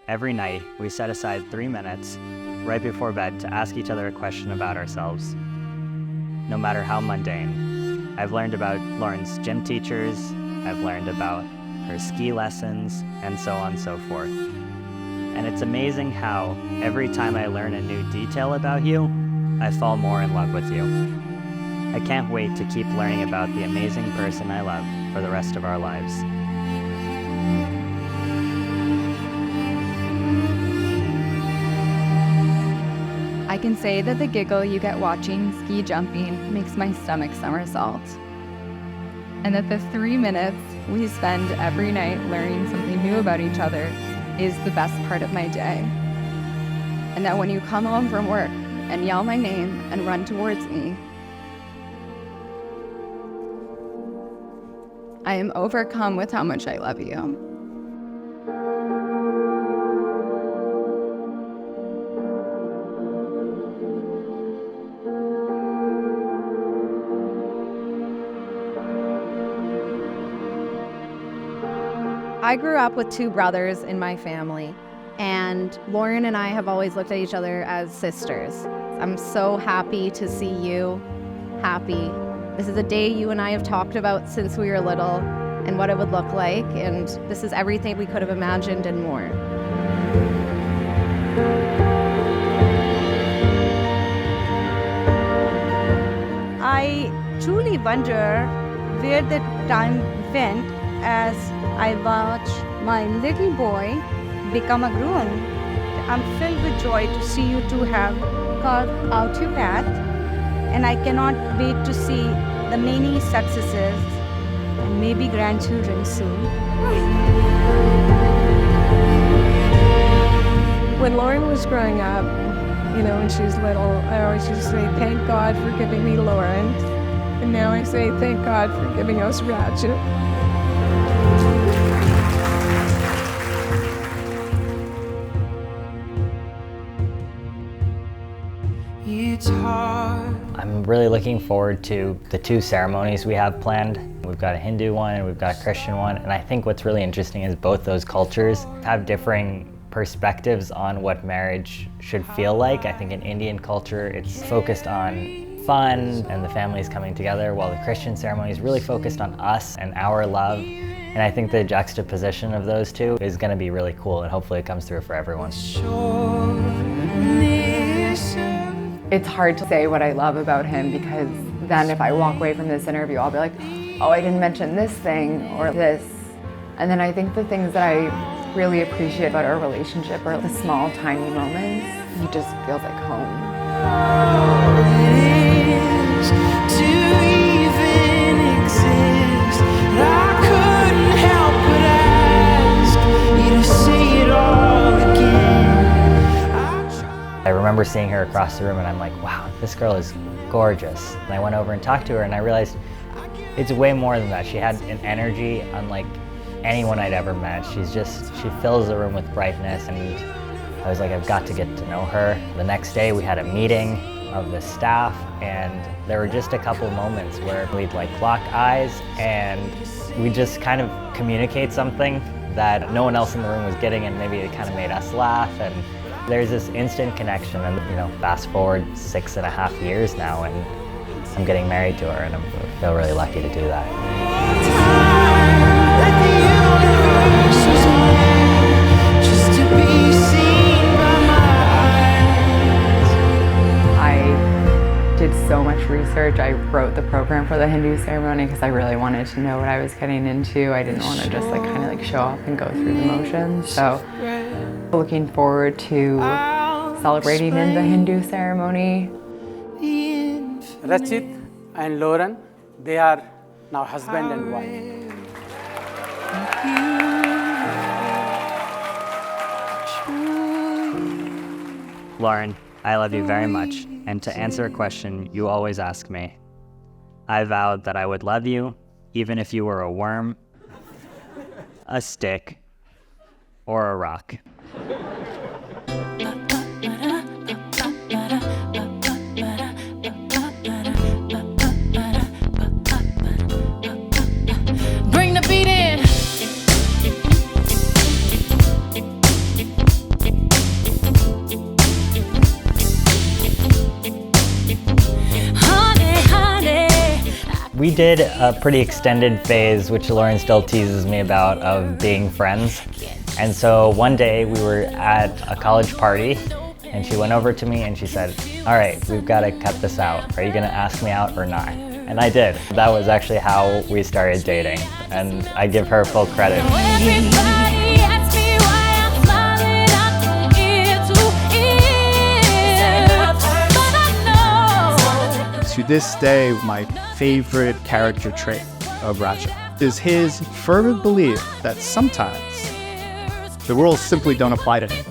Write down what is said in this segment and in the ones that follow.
Every night, we set aside 3 minutes right before bed to ask each other a question about ourselves. No matter how mundane. I've learned about Lauren's gym teachers, I've learned about her ski lessons, and so on and so forth. And it's amazing how every time I learn a new detail about you, I fall more in love with you. I can't wait to keep learning about the amazing person I love for the rest of our lives. I can say that the giggle you get watching ski jumping makes my stomach somersault. And that the 3 minutes we spend every night learning something new about each other is the best part of my day. And that when you come home from work and yell my name and run towards me, I am overcome with how much I love you. I grew up with 2 brothers in my family, and Lauren and I have always looked at each other as sisters. I'm so happy to see you happy. This is a day you and I have talked about since we were little and what it would look like, and this is everything we could have imagined and more. I truly wonder where the time went as I watch my little boy become a groom. I'm filled with joy to see you two have carved out your path, and I cannot wait to see the many successes and maybe grandchildren soon. When Lauren was growing up, when she was little, I always used to say, thank God for giving me Lauren. And now I say, thank God for giving us Rachit. I'm really looking forward to the 2 ceremonies we have planned. We've got a Hindu one and we've got a Christian one, and I think what's really interesting is both those cultures have differing perspectives on what marriage should feel like. I think in Indian culture it's focused on fun and the families coming together, while the Christian ceremony is really focused on us and our love. And I think the juxtaposition of those 2 is going to be really cool, and hopefully it comes through for everyone. It's hard to say what I love about him, because then if I walk away from this interview, I'll be like, oh, I didn't mention this thing or this. And then I think the things that I really appreciate about our relationship are the small, tiny moments. He just feels like home. I remember seeing her across the room and I'm like, wow, this girl is gorgeous. And I went over and talked to her and I realized it's way more than that. She had an energy unlike anyone I'd ever met. She fills the room with brightness, and I was like, I've got to get to know her. The next day we had a meeting of the staff, and there were just a couple moments where we'd lock eyes and we just kind of communicate something that no one else in the room was getting, and maybe it kind of made us laugh. And there's this instant connection, and fast forward 6.5 years now, and I'm getting married to her, and I feel really lucky to do that. I did so much research. I wrote the program for the Hindu ceremony because I really wanted to know what I was getting into. I didn't want to just show up and go through the motions. So looking forward to celebrating in the Hindu ceremony. Rachit and Lauren, they are now husband and wife. Lauren, I love you very much, and to answer a question you always ask me, I vowed that I would love you even if you were a worm, a stick, or a rock. Bring the beat in. We did a pretty extended phase, which Lauren still teases me about, of being friends. And so one day we were at a college party and she went over to me and she said, "All right, we've got to cut this out. Are you gonna ask me out or not?" And I did. That was actually how we started dating, and I give her full credit. To this day, my favorite character trait of Rachit is his fervent belief that sometimes the rules simply don't apply to him.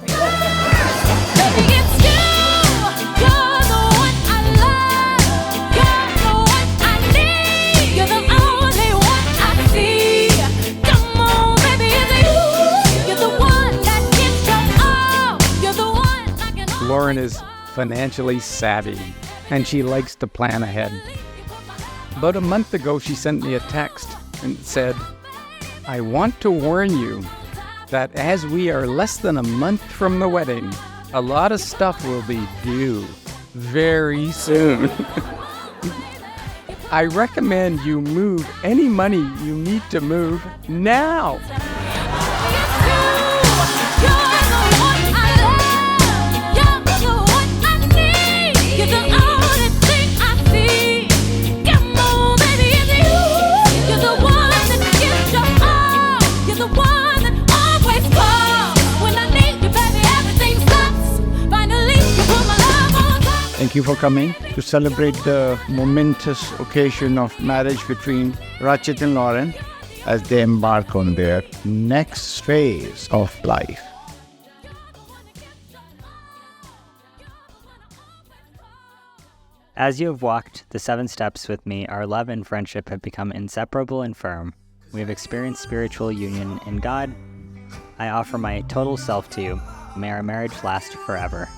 Lauren is financially savvy, and she likes to plan ahead. About a month ago, she sent me a text and said, "I want to warn you that as we are less than a month from the wedding, a lot of stuff will be due very soon. I recommend you move any money you need to move now." Thank you for coming to celebrate the momentous occasion of marriage between Rachit and Lauren as they embark on their next phase of life. As you have walked the 7 steps with me, our love and friendship have become inseparable and firm. We have experienced spiritual union in God. I offer my total self to you. May our marriage last forever.